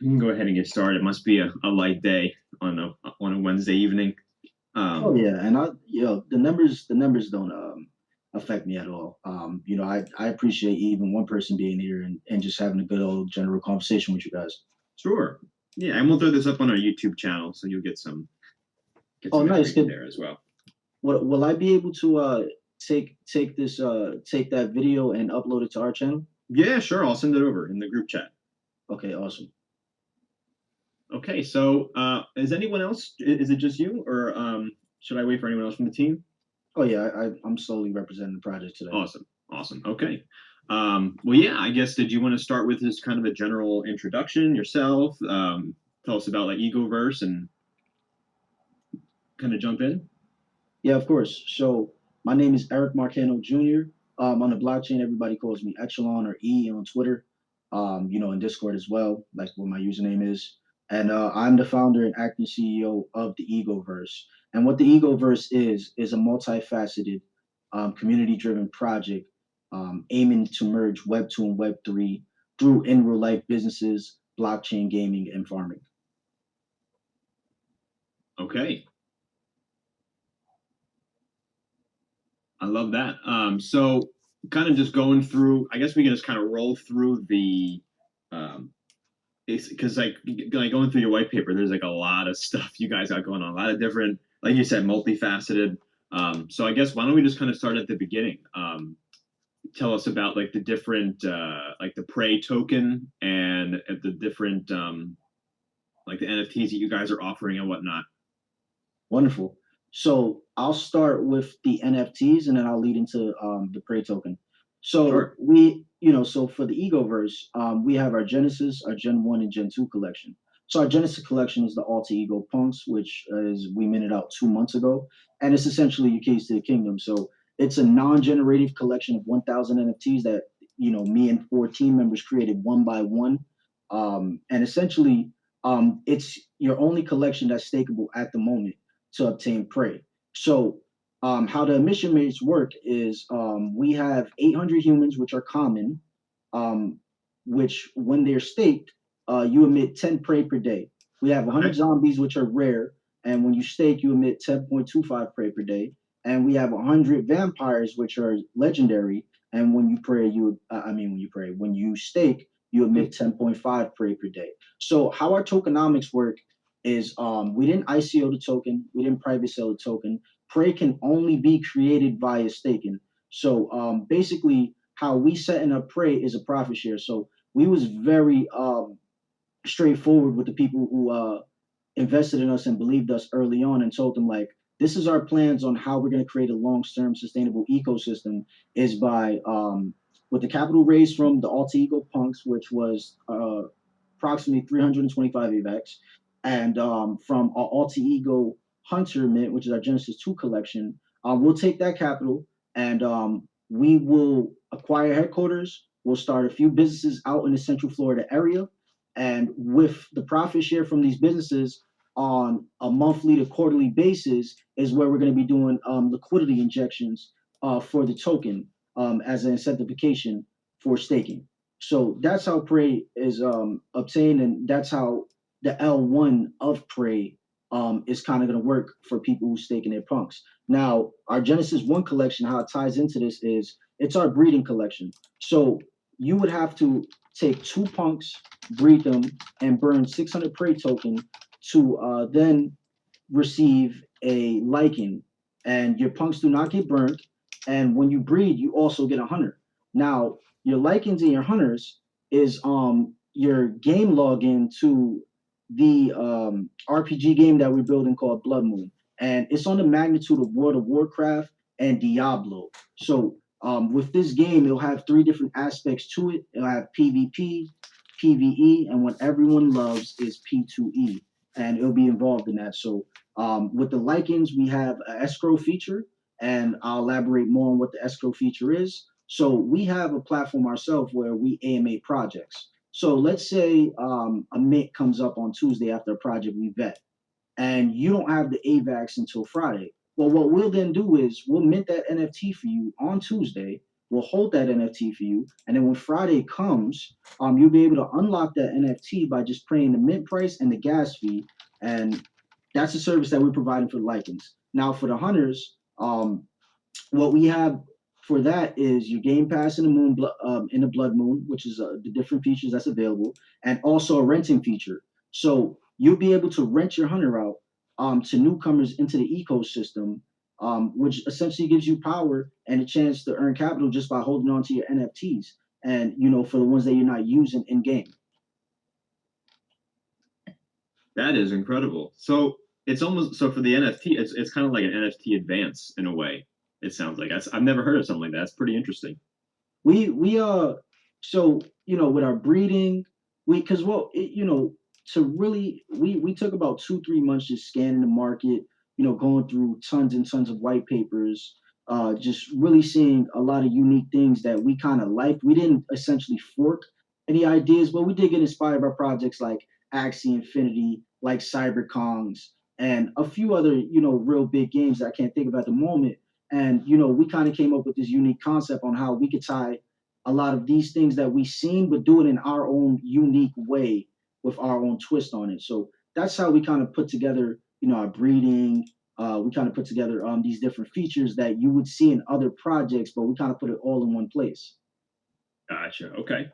We can go ahead and get started. It must be a light day on a Wednesday evening. Oh Um, yeah, and the numbers don't affect me at all. I appreciate even one person being here and just having a good old general conversation with you guys. sure. Yeah, and we'll throw this up on our YouTube channel, so you'll get Oh, some nice. entry Could there as well. will I be able to take that video and upload it to our channel? Yeah, sure. I'll send it over in the group chat. Okay, awesome. Okay, so is anyone else? Is it just you, or should I wait for anyone else from the team? Oh yeah, I'm solely representing the project today. Awesome, awesome. Okay. Well, yeah. I guess did you want to start with this kind of a general introduction yourself? Tell us about like EgoVerse and kind of jump in. Yeah, of course. So my name is Eric Marcano Jr. On the blockchain, everybody calls me Echelon or E on Twitter. In Discord as well, like what my username is. And I'm the founder and acting CEO of the EgoVerse. And what the EgoVerse is a multifaceted, community-driven project aiming to merge Web 2 and Web 3 through in real life businesses, blockchain gaming, and farming. Okay. I love that. So kind of just going through, I guess we can just kind of roll through um, because like going through your white paper, there's like a lot of stuff you guys got going on, a lot of different, like you said, multifaceted. So I guess why don't we just kind of start at the beginning? Tell us about like the different, like the Prey token and the different, like the NFTs that you guys are offering and whatnot. Wonderful. So I'll start with the NFTs and then I'll lead into the Prey token. So Sure. so for the Egoverse, we have our Genesis, our Gen 1 and Gen 2 collection. So our Genesis collection is the Alter Ego Punks, which is we minted out 2 months ago. And it's essentially your keys to the kingdom. So it's a non-generative collection of 1,000 NFTs that, me and four team members created one by one. And essentially, it's your only collection that's stakeable at the moment to obtain prey. So, how the emission rates work is we have 800 humans, which are common, um, which when they're staked, you emit 10 prey per day. We have 100 Okay. zombies, which are rare, and when you stake, you emit 10.25 prey per day. And we have 100 vampires, which are legendary, and when you pray, when you stake, you emit 10.5 prey per day. So, how our tokenomics work is we didn't ICO the token, we didn't private sell the token. Prey can only be created via staking. So basically, how we setting up Prey is a profit share. So we was very straightforward with the people who invested in us and believed us early on and told them like this is our plans on how we're going to create a long-term sustainable ecosystem is by with the capital raised from the alter ego punks, which was approximately 325 AVAX, and from our alter ego hunter mint, which is our Genesis 2 collection. We'll take that capital and we will acquire headquarters. We'll start a few businesses out in the Central Florida area, and with the profit share from these businesses on a monthly to quarterly basis is where we're going to be doing liquidity injections for the token as an incentivization for staking. So that's how Prey is obtained, and that's how the L1 of Prey is kind of going to work for people who staking their punks. Now, our Genesis 1 collection, how it ties into this is it's our breeding collection. So you would have to take two punks, breed them, and burn 600 Prey token to then receive a lichen. And your punks do not get burnt. And when you breed, you also get a hunter. Now, your lichens and your hunters is your game login to the RPG game that we're building called Blood Moon. And it's on the magnitude of World of Warcraft and Diablo. So with this game, it'll have three different aspects to it. It'll have PvP, PvE, and what everyone loves is P2E. And it'll be involved in that. So with the lichens, we have an escrow feature, and I'll elaborate more on what the escrow feature is. So we have a platform ourselves where we AMA projects. So let's say a mint comes up on Tuesday after a project we vet, and you don't have the AVAX until Friday. Well, what we'll then do is we'll mint that NFT for you on Tuesday. will hold that NFT for you. And then when Friday comes, you'll be able to unlock that NFT by just paying the mint price and the gas fee. And that's a service that we're providing for the Lycans. Now for the hunters, what we have for that is your game pass in the in the blood moon, which is the different features that's available, and also a renting feature. So you'll be able to rent your hunter out to newcomers into the ecosystem, which essentially gives you power and a chance to earn capital just by holding on to your NFTs. And for the ones that you're not using in game. That is incredible. So it's almost so for the NFT, it's kind of like an NFT advance in a way. It sounds like I've never heard of something like that. That's pretty interesting. We so with our breeding, we because well it, to really we took about 2-3 months just scanning the market, going through tons and tons of white papers, just really seeing a lot of unique things that we kind of liked. We didn't essentially fork any ideas, but we did get inspired by projects like Axie Infinity, like Cyberkongs, and a few other real big games that I can't think of at the moment. And we kind of came up with this unique concept on how we could tie a lot of these things that we've seen, but do it in our own unique way with our own twist on it. So that's how we kind of put together, our breeding. We kind of put together these different features that you would see in other projects, but we kind of put it all in one place. Gotcha. Okay.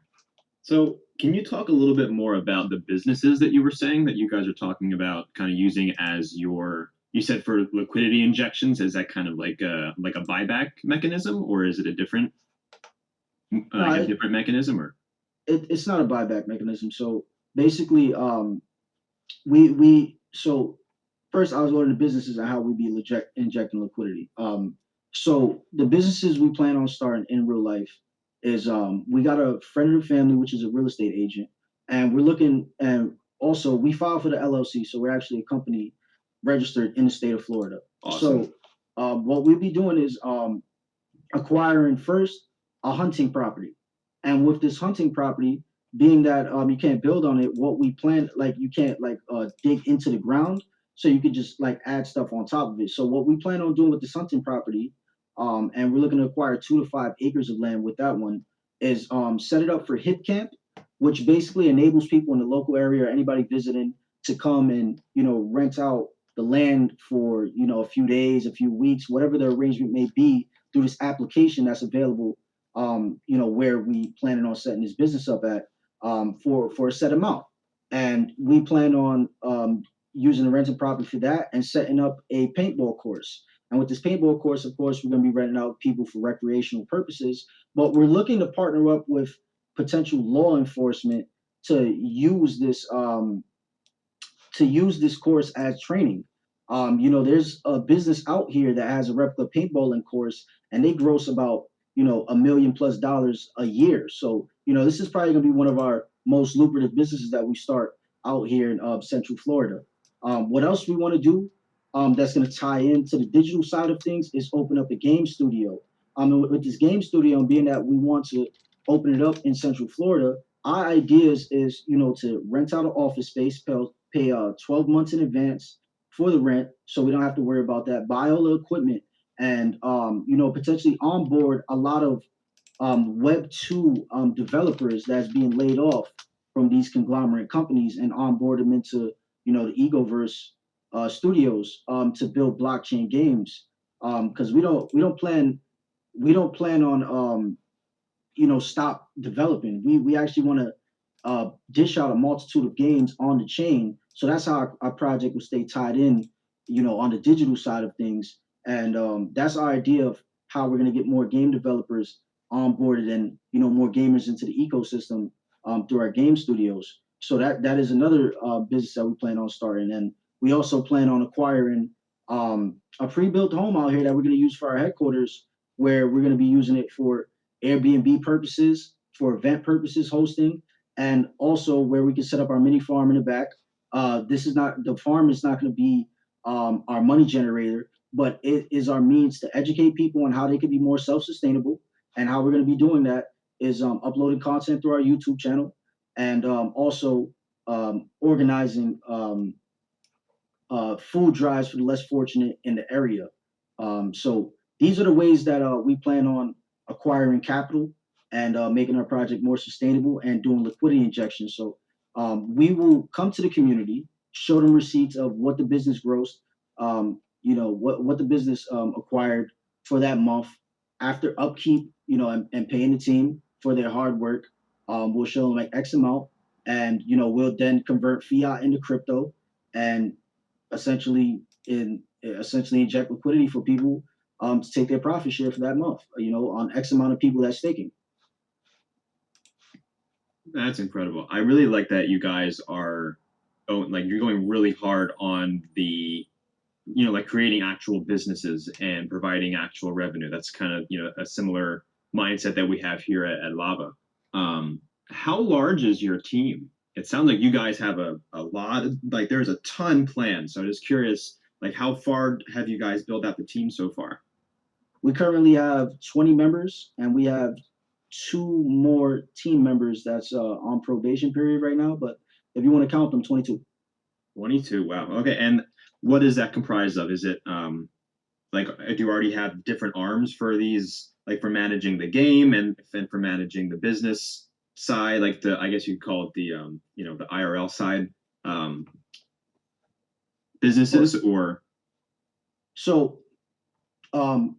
So can you talk a little bit more about the businesses that you were saying that you guys are talking about, kind of using as your? You said for liquidity injections, is that kind of like a buyback mechanism, or is it a different No, like a different mechanism, or? it's not a buyback mechanism. So basically, we so first I was going to businesses and how we be injecting liquidity. So the businesses we plan on starting in real life is we got a friend of the family, which is a real estate agent, and we're looking, and also we filed for the LLC, so we're actually a company registered in the state of Florida. Awesome. So what we'll be doing is acquiring first a hunting property. And with this hunting property, being that you can't build on it, what we plan, like you can't like dig into the ground, so you could just like add stuff on top of it. So what we plan on doing with this hunting property, and we're looking to acquire 2 to 5 acres of land with that one, is set it up for hip camp, which basically enables people in the local area or anybody visiting to come and rent out the land for a few days, a few weeks, whatever the arrangement may be through this application that's available, where we planning on setting this business up at, for a set amount. And we plan on using the rental property for that and setting up a paintball course. And with this paintball course, of course, we're going to be renting out people for recreational purposes, but we're looking to partner up with potential law enforcement to use this course as training. There's a business out here that has a replica paintballing course, and they gross about $1 million+ a year. So this is probably going to be one of our most lucrative businesses that we start out here in Central Florida. What else we want to do that's going to tie into the digital side of things is open up a game studio. And with this game studio, and being that we want to open it up in Central Florida, our ideas is to rent out an office space, pay 12 months in advance for the rent, so we don't have to worry about that. Buy all the equipment, and potentially onboard a lot of Web 2 developers that's being laid off from these conglomerate companies, and onboard them into the EgoVerse studios to build blockchain games. Because we don't plan on stop developing. We actually want to dish out a multitude of games on the chain. So that's how our project will stay tied in, on the digital side of things. And that's our idea of how we're going to get more game developers onboarded and more gamers into the ecosystem through our game studios. So that is another business that we plan on starting. And we also plan on acquiring a pre-built home out here that we're going to use for our headquarters, where we're going to be using it for Airbnb purposes, for event purposes, hosting, and also where we can set up our mini farm in the back. The farm is not going to be our money generator, but it is our means to educate people on how they can be more self-sustainable. And how we're going to be doing that is uploading content through our YouTube channel, and also organizing food drives for the less fortunate in the area. So these are the ways that we plan on acquiring capital and making our project more sustainable and doing liquidity injections. So we will come to the community, show them receipts of what the business grossed, what the business acquired for that month after upkeep, and paying the team for their hard work. We'll show them like X amount, and we'll then convert fiat into crypto, and essentially essentially inject liquidity for people to take their profit share for that month, on X amount of people that's staking. That's incredible. I really like that you guys are, like you're going really hard on the, like creating actual businesses and providing actual revenue. That's kind of, a similar mindset that we have here at Lava. How large is your team? It sounds like you guys have a lot of, like there's a ton planned. So I'm just curious, like how far have you guys built out the team so far? We currently have 20 members, and we have two more team members that's on probation period right now. But if you want to count them, 22. 22. Wow. Okay. And what is that comprised of? Is it like do you already have different arms for these, like for managing the game and for managing the business side, like the, I guess you'd call it the the IRL side um businesses or So um,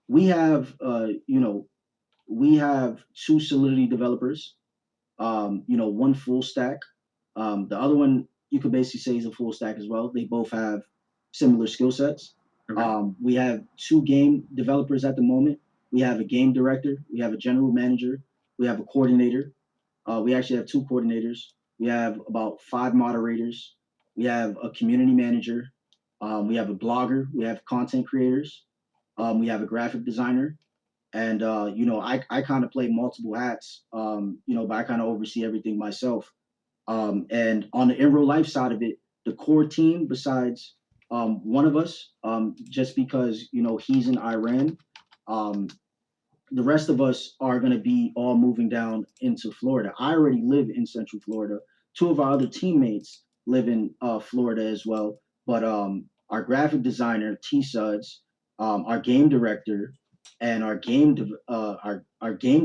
we have we have two Solidity developers, one full stack. The other one you could basically say is a full stack as well. They both have similar skill sets. okay. We have two game developers at the moment. We have a game director. We have a general manager. We have a coordinator. We actually have two coordinators. We have about five moderators. We have a community manager. We have a blogger. We have content creators. We have a graphic designer. And I kind of play multiple hats, but I kind of oversee everything myself. And on the in real life side of it, the core team, besides one of us, just because he's in Iran, um, the rest of us are going to be all moving down into Florida. I already live in Central Florida. Two of our other teammates live in Florida as well. But our graphic designer, T Suds, our game director, and our game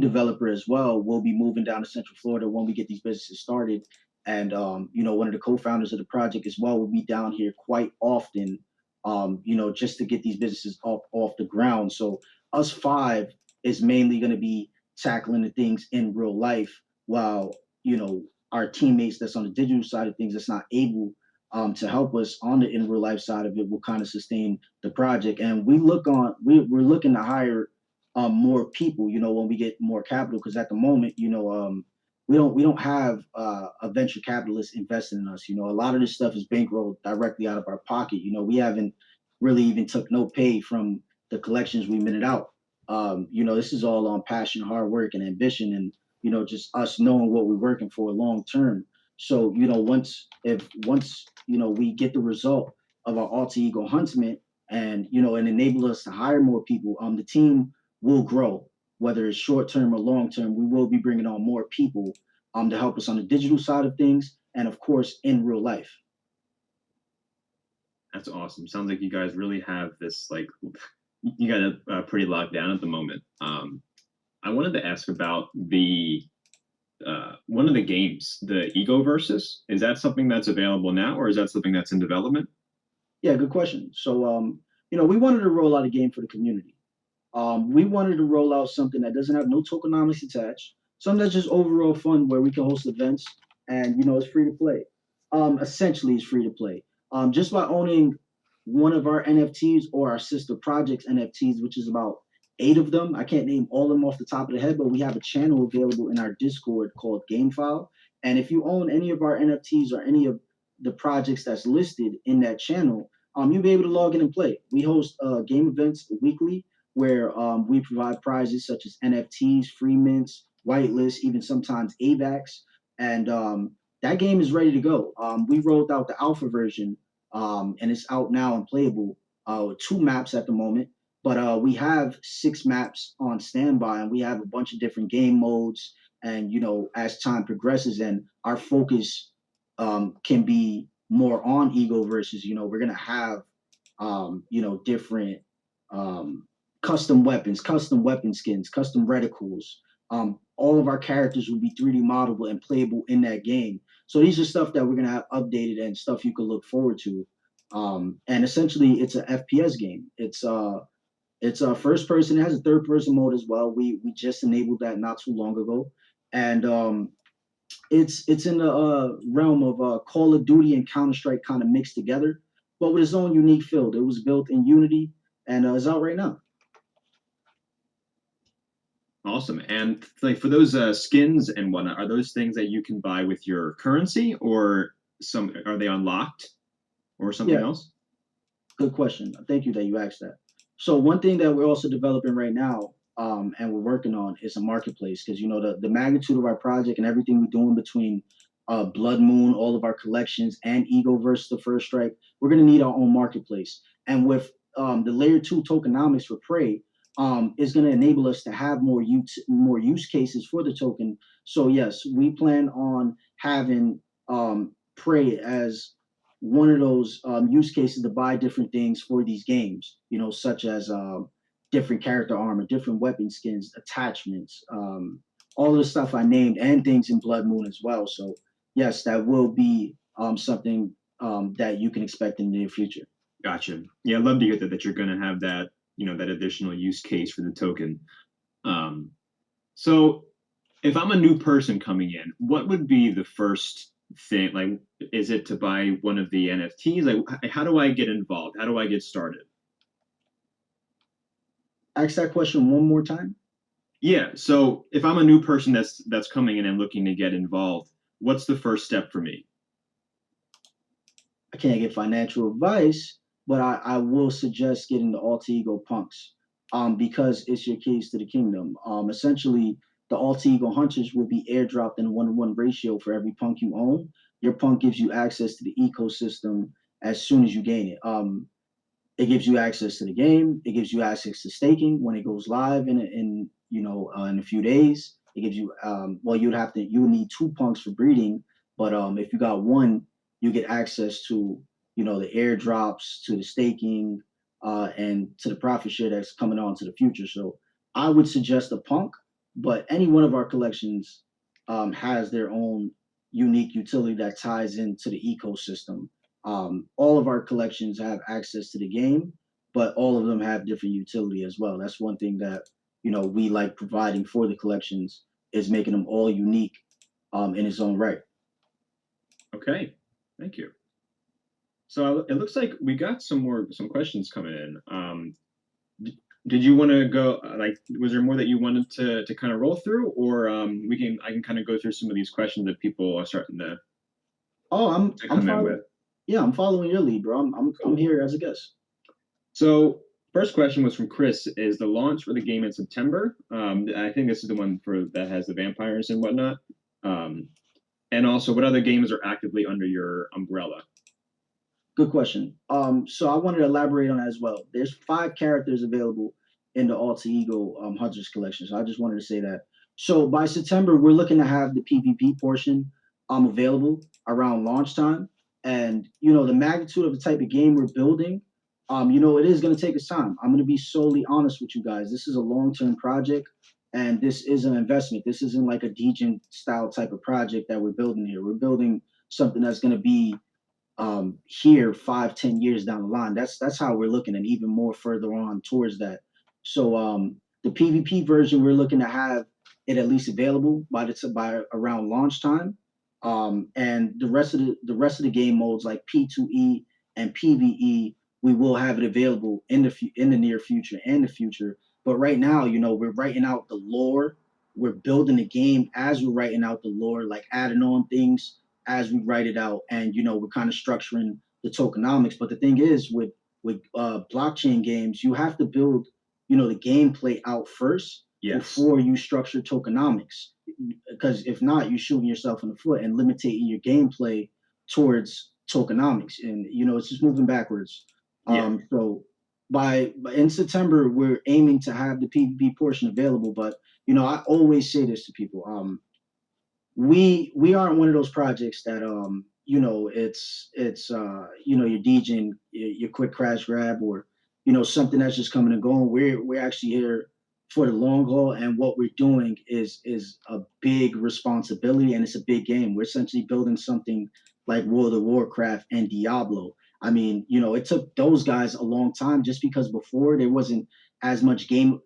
developer as well will be moving down to Central Florida when we get these businesses started. And one of the co-founders of the project as well will be down here quite often, just to get these businesses off the ground. So us five is mainly going to be tackling the things in real life, while our teammates that's on the digital side of things that's not able to help us on the in real life side of it will kind of sustain the project. And we're looking to hire more people, when we get more capital, because at the moment, we don't have a venture capitalist investing in us. A lot of this stuff is bankrolled directly out of our pocket. We haven't really even took no pay from the collections we minted out. This is all on passion, hard work, and ambition, and just us knowing what we're working for long term. So once we get the result of our alter ego huntsman, and enable us to hire more people, the team will grow, whether it's short term or long term. We will be bringing on more people to help us on the digital side of things, and of course in real life. That's awesome. Sounds like you guys really have this, like you got it pretty locked down at the moment. I wanted to ask about the one of the games, the EgoVerses. Is that something that's available now, or is that something that's in development? Yeah, good question. So we wanted to roll out a game for the community. We wanted to roll out something that doesn't have no tokenomics attached, something that's just overall fun where we can host events, and it's free to play. Essentially, it's free to play. Just by owning one of our NFTs or our sister projects NFTs, which is about eight of them. I can't name all of them off the top of the head, but we have a channel available in our Discord called GameFile. And if you own any of our NFTs or any of the projects that's listed in that channel, you'll be able to log in and play. We host game events weekly where we provide prizes such as NFTs, free mints, whitelists, even sometimes AVAX. And that game is ready to go. We rolled out the alpha version, and it's out now and playable. Two maps at the moment, but we have six maps on standby, and we have a bunch of different game modes. And as time progresses, and our focus can be more on ego versus, we're gonna have different custom weapons, custom weapon skins, custom reticles. All of our characters will be 3D modelable and playable in that game. So these are stuff that we're gonna have updated and stuff you can look forward to. And essentially, it's an FPS game. It's a first person. It has a third person mode as well. We just enabled that not too long ago, and it's in the realm of Call of Duty and Counter Strike kind of mixed together, but with its own unique field. It was built in Unity and it's out right now. Awesome. And like for those skins and whatnot, are those things that you can buy with your currency, or some are they unlocked or something Yeah, else? good question. Thank you that you asked that. So one thing that we're also developing right now, and we're working on is a marketplace because you know the magnitude of our project and everything we're doing between Blood Moon, all of our collections, and EgoVerse, the First Strike, we're gonna need our own marketplace. And with the layer two tokenomics for Prey, is gonna enable us to have more use cases for the token. So yes, we plan on having Prey as one of those use cases to buy different things for these games, you know, such as different character armor, different weapon skins, attachments, all of the stuff I named, and things in Blood Moon as well. So, yes, that will be something that you can expect in the near future. Gotcha. Yeah, I'd love to hear that you're going to have that, that additional use case for the token. Um, so if I'm a new person coming in, what would be the first thing? Like, is it to buy one of the NFTs? Like, how do I get involved? How do I get started? Ask that question one more time. Yeah. So if I'm a new person that's coming in and looking to get involved, what's the first step for me? I can't give financial advice, but I will suggest getting the alter ego punks because it's your keys to the kingdom. Essentially, the alter ego hunters will be airdropped in a 1-to-1 ratio for every punk you own. Your punk gives you access to the ecosystem as soon as you gain it. It gives you access to the game. It gives you access to staking when it goes live in a few days. It gives you well you would need two punks for breeding, but if you got one, you get access to the airdrops, to the staking, and to the profit share that's coming on to the future. So I would suggest a punk, but any one of our collections has their own unique utility that ties into the ecosystem. All of our collections have access to the game, but all of them have different utility as well. That's one thing that we like providing for the collections is making them all unique in its own right. Okay. Thank you. So it looks like we got some questions coming in. Did you want to go like was there more that you wanted to kind of roll through, or I can kind of go through some of these questions that people are starting Oh, to I'm come in following. with? Yeah, I'm following your lead, bro. I'm Cool. here as a guest. So first question was from Chris: is the launch for the game in September? I think this is the one for that has the vampires and whatnot. Um, and also, what other games are actively under your umbrella? Good question. So I wanted to elaborate on that as well. There's 5 characters available in the Alter Ego Hunters collection. So I just wanted to say that. So by September, we're looking to have the PvP portion available around launch time. And the magnitude of the type of game we're building, it is going to take us time. I'm going to be solely honest with you guys. This is a long-term project, and this is an investment. This isn't like a Degen style type of project that we're building here. We're building something that's going to be here 5, 10 years down the line. That's how we're looking, and even more further on towards that. So the PvP version, we're looking to have it at least available by around launch time. And the rest of the game modes like P2E and PvE, we will have it available in the near future and the future. But right now, we're writing out the lore. We're building the game as we're writing out the lore, like adding on things as we write it out, and we're kind of structuring the tokenomics. But the thing is, with blockchain games, you have to build the gameplay out first Yes. before you structure tokenomics, because if not, you're shooting yourself in the foot and limiting your gameplay towards tokenomics, and it's just moving backwards. Yeah. So by in September, we're aiming to have the PvP portion available. But I always say this to people. We aren't one of those projects that it's your DJing your quick crash grab, or something that's just coming and going. We're actually here for the long haul, and what we're doing is a big responsibility, and it's a big game. We're essentially building something like World of Warcraft and Diablo. I mean, it took those guys a long time just because before there wasn't as much game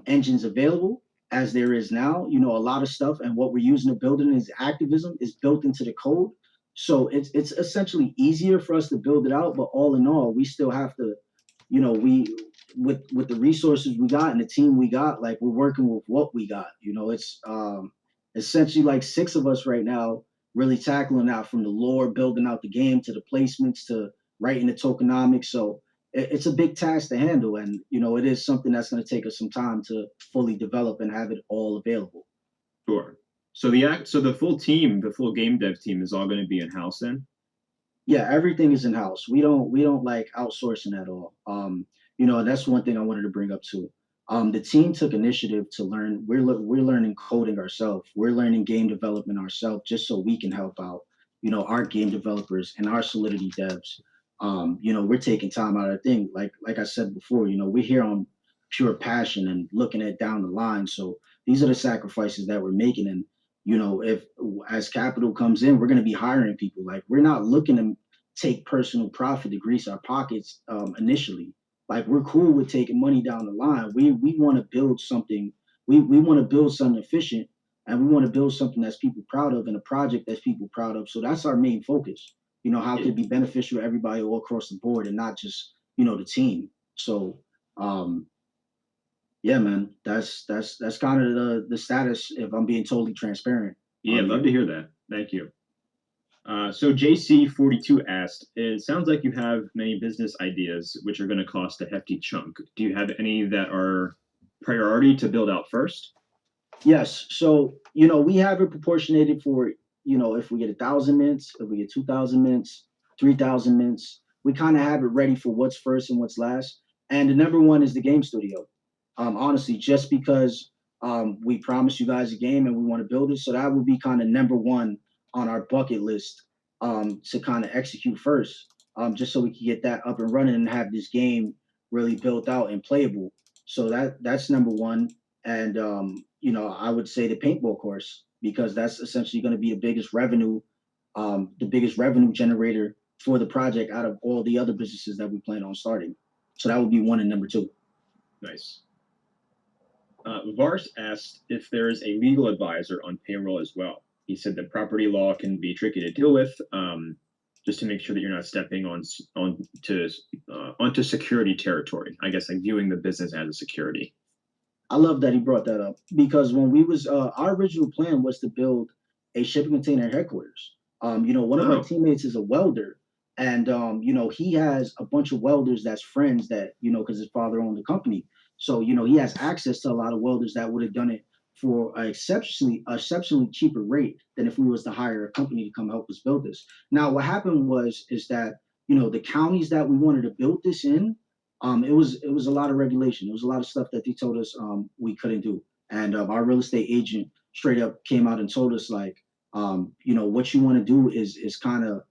engines available as there is now. A lot of stuff and what we're using to build it is activism is built into the code. So it's essentially easier for us to build it out, but all in all, we still have to, we with the resources we got and the team we got, like we're working with what we got. It's essentially like six of us right now really tackling out from the lore, building out the game to the placements to writing the tokenomics. So it's a big task to handle, and it is something that's going to take us some time to fully develop and have it all available. Sure. So the full team, the full game dev team, is all going to be in house then. Yeah, everything is in house. We don't like outsourcing at all. That's one thing I wanted to bring up too. The team took initiative to learn. We're learning coding ourselves. We're learning game development ourselves, just so we can help out. Our game developers and our Solidity devs. We're taking time out of the thing. Like I said before, we're here on pure passion and looking at down the line. So these are the sacrifices that we're making, and if as capital comes in, we're going to be hiring people. Like we're not looking to take personal profit to grease our pockets initially. Like we're cool with taking money down the line. We want to build something. We want to build something efficient, and we want to build something that's people proud of and a project that's people proud of. So that's our main focus. How could it be beneficial to everybody all across the board and not just the team. So um, yeah, man, that's kind of the status. If I'm being totally transparent. Yeah, I'd love Here. to hear that. Thank you. So JC42 asked, it sounds like you have many business ideas which are going to cost a hefty chunk. Do you have any that are priority to build out first? Yes. So, we have it proportionated for, if we get 1,000 mints, if we get 2,000 mints, 3,000 mints, we kind of have it ready for what's first and what's last. And the number one is the game studio. Honestly, just because we promised you guys a game and we want to build it. So that would be kind of number one on our bucket list to kind of execute first, just so we can get that up and running and have this game really built out and playable. So that's number one. And I would say the paintball course because that's essentially going to be the biggest revenue generator for the project out of all the other businesses that we plan on starting. So that would be one and number two. Nice. Vars asked if there is a legal advisor on payroll as well. He said that property law can be tricky to deal with, just to make sure that you're not stepping onto security territory. I guess like viewing the business as a security. I love that he brought that up because when we was our original plan was to build a shipping container headquarters. One of our Oh, teammates is a welder, and he has a bunch of welders that's friends that because his father owned the company, so he has access to a lot of welders that would have done it for an exceptionally cheaper rate than if we was to hire a company to come help us build this. Now, what happened was is that the counties that we wanted to build this in it was a lot of regulation. It was a lot of stuff that they told us we couldn't do. And our real estate agent straight up came out and told us like, what you want to do is kind of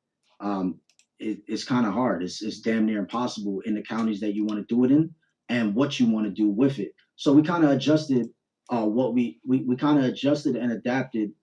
it's kind of hard. It's damn near impossible in the counties that you want to do it in, and what you want to do with it. So we kind of adjusted what we kind of adjusted and adapted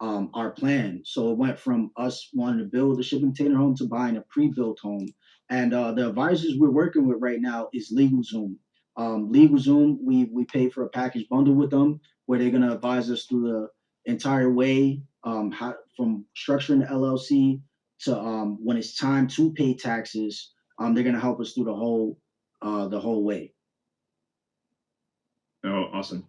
our plan. So it went from us wanting to build a shipping container home to buying a pre-built home, and the advisors we're working with right now is LegalZoom. LegalZoom, we pay for a package bundle with them where they're gonna advise us through the entire way, how, from structuring the LLC to when it's time to pay taxes. They're gonna help us through the whole way. oh, awesome.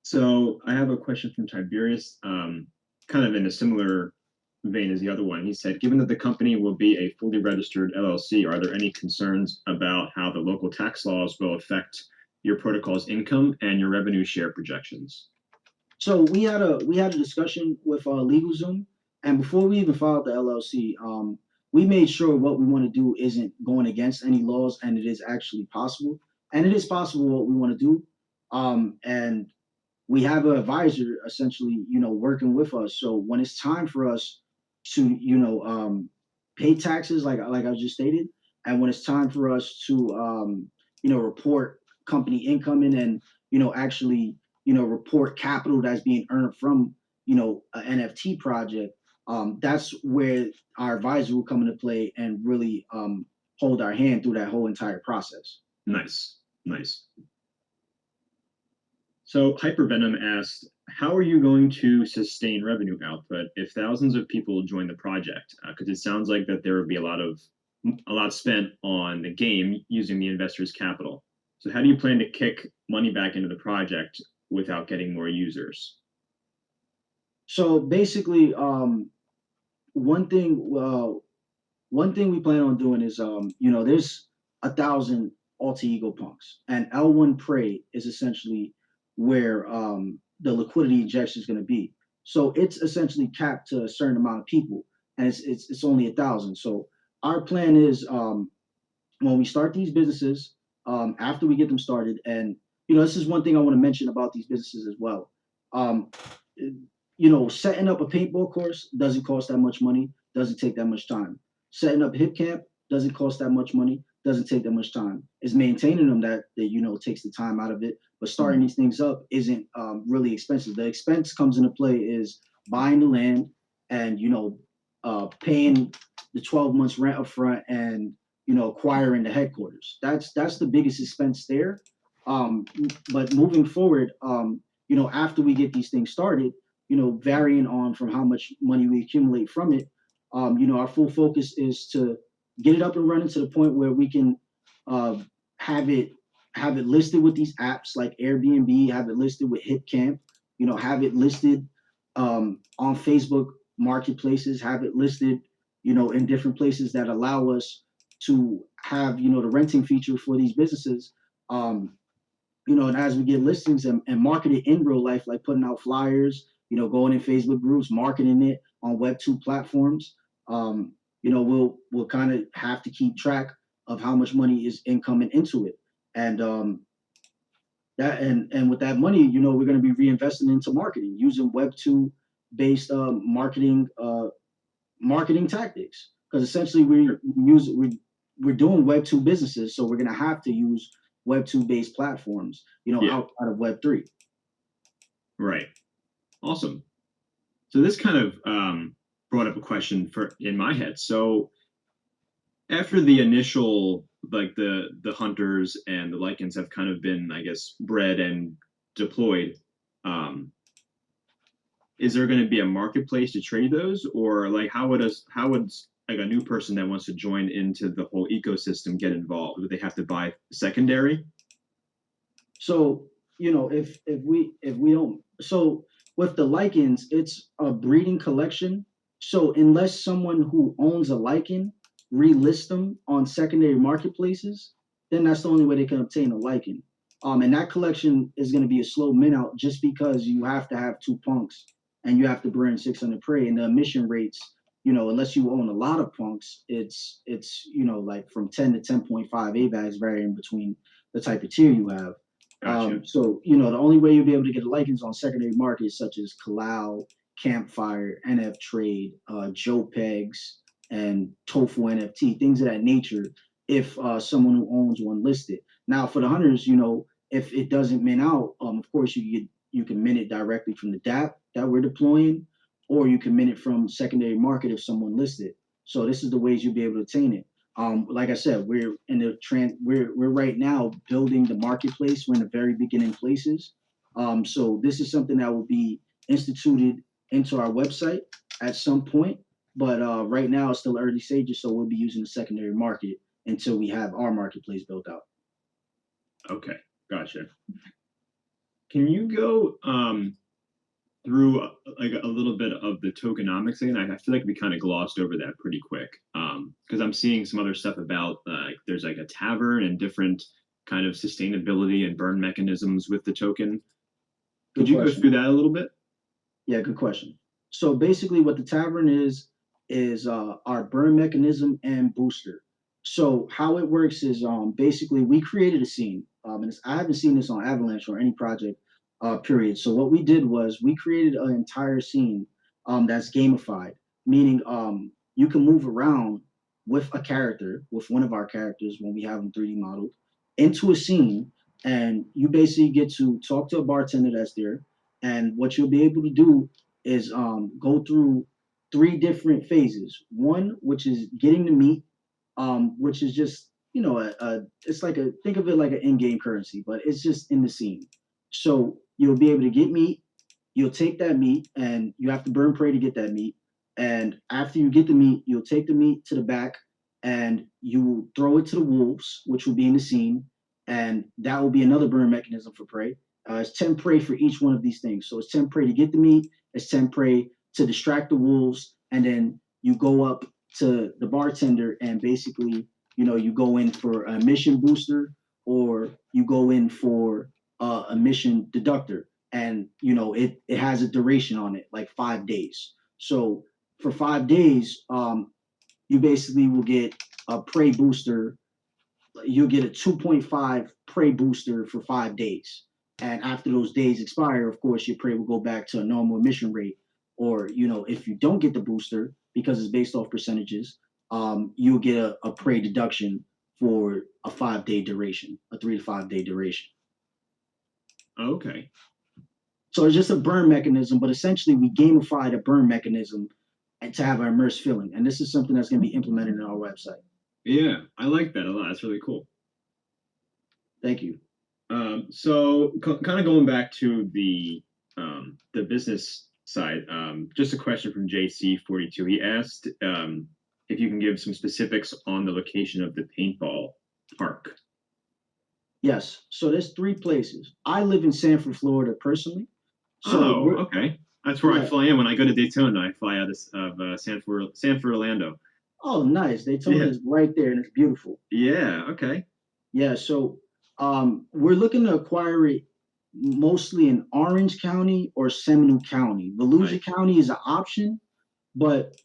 So I have a question from Tiberius, kind of in a similar vein as the other one. He said, given that the company will be a fully registered LLC, are there any concerns about how the local tax laws will affect your protocol's income and your revenue share projections? So we had a discussion with LegalZoom, and before we even filed the LLC, we made sure what we want to do isn't going against any laws, and it is actually possible, and it is possible what we want to do. And we have an advisor essentially, working with us. So when it's time for us to, pay taxes, like I just stated, And when it's time for us to, report company income and, actually, report capital that's being earned from, an NFT project, that's where our advisor will come into play and really hold our hand through that whole entire process. Nice, nice. So Hypervenom asked, how are you going to sustain revenue output if thousands of people join the project? Because it sounds like that there would be a lot spent on the game using the investors' capital. So how do you plan to kick money back into the project without getting more users? So basically, one thing, one thing we plan on doing is, there's 1,000 alter ego punks, and L1 Prey is essentially where the liquidity injection is going to be. So it's essentially capped to a certain amount of people, and it's only 1,000. So our plan is, when we start these businesses, after we get them started, and this is one thing I want to mention about these businesses as well. Um, Setting up a paintball course doesn't cost that much money, doesn't take that much time. Setting up hip camp doesn't cost that much money, doesn't take that much time. It's maintaining them that takes the time out of it. But starting these things up isn't really expensive. The expense comes into play is buying the land and paying the 12 months rent up front and acquiring the headquarters. That's the biggest expense there. But moving forward, after we get these things started, varying on from how much money we accumulate from it, our full focus is to get it up and running to the point where we can uh, have it listed with these apps like Airbnb, have it listed with HipCamp, have it listed on Facebook marketplaces, have it listed, in different places that allow us to have, the renting feature for these businesses. Um, and as we get listings and market it in real life, like putting out flyers, going in Facebook groups, marketing it on Web2 platforms, we'll kind of have to keep track of how much money is incoming into it. And and with that money, we're going to be reinvesting into marketing using Web2 based marketing tactics. Because essentially we're doing Web2 businesses, so we're going to have to use Web2 based platforms, Yeah, outside of Web3. right. Awesome. So this kind of brought up a question for in my head. So after the initial, like the hunters and the lichens have kind of been, I guess, bred and deployed, um, is there going to be a marketplace to trade those, or like how would like a new person that wants to join into the whole ecosystem get involved? Would they have to buy secondary? So, if we don't, so with the lichens, it's a breeding collection. So unless someone who owns a lichen relist them on secondary marketplaces, then that's the only way they can obtain a lichen. And that collection is going to be a slow min out just because you have to have two punks and you have to burn 600 prey, and the emission rates, unless you own a lot of punks, it's like from 10 to 10.5 AVAX varying between the type of tier you have. Gotcha. So, the only way you'll be able to get lichens on secondary markets such as Kalau, Campfire, NF Trade, Joe Pegs, and Tofu NFT, things of that nature, if someone who owns one listed. Now, for the hunters, if it doesn't min out, of course, you can min it directly from the DApp that we're deploying, or you can min it from secondary market if someone listed. So this is the ways you'll be able to attain it. Like I said, we're in the we're right now building the marketplace. We're in the very beginning places. So this is something that will be instituted into our website at some point. But right now it's still early stages, so we'll be using the secondary market until we have our marketplace built out. Okay, gotcha. Can you go through like a little bit of the tokenomics again? I feel like we kind of glossed over that pretty quick because I'm seeing some other stuff about like there's like a tavern and different kind of sustainability and burn mechanisms with the token. Could Good you go question. through that a little bit? Yeah, good question. So basically, what the tavern is our burn mechanism and booster. So how it works is basically we created a scene, and I haven't seen this on Avalanche or any project, period. So what we did was we created an entire scene that's gamified, meaning you can move around with a character, with one of our characters when we have them 3D modeled, into a scene, and you basically get to talk to a bartender that's there. And what you'll be able to do is go through three different phases. One, which is getting the meat, which is just it's like a think of it like an in-game currency, but it's just in the scene. So you'll be able to get meat. You'll take that meat, and you have to burn prey to get that meat. And after you get the meat, you'll take the meat to the back, and you will throw it to the wolves, which will be in the scene, and that will be another burn mechanism for prey. It's 10 prey for each one of these things. So it's 10 prey to get the meat, it's 10 prey to distract the wolves, and then you go up to the bartender and basically, you go in for a mission booster, or you go in for a mission deductor, and it has a duration on it, like 5 days. So for 5 days, you basically will get a prey booster. You'll get a 2.5 prey booster for 5 days. And after those days expire, of course, your prey will go back to a normal emission rate. Or, if you don't get the booster, because it's based off percentages, you'll get a prey deduction for a 5 day duration, a 3 to 5 day duration. Okay. So it's just a burn mechanism, but essentially we gamified a burn mechanism and to have an immersed feeling. And this is something that's going to be implemented in our website. Yeah, I like that a lot. That's really cool. Thank you. So kind of going back to the business side, just a question from JC42. He asked if you can give some specifics on the location of the paintball park. Yes. So there's three places. I live in Sanford, Florida, personally. So okay. That's where I fly in when I go to Daytona. I fly out of Sanford, Orlando. Oh, nice. Daytona is right there, and it's beautiful. Yeah. Okay. Yeah. So we're looking to acquire it mostly in Orange County or Seminole County. Volusia County is an option, but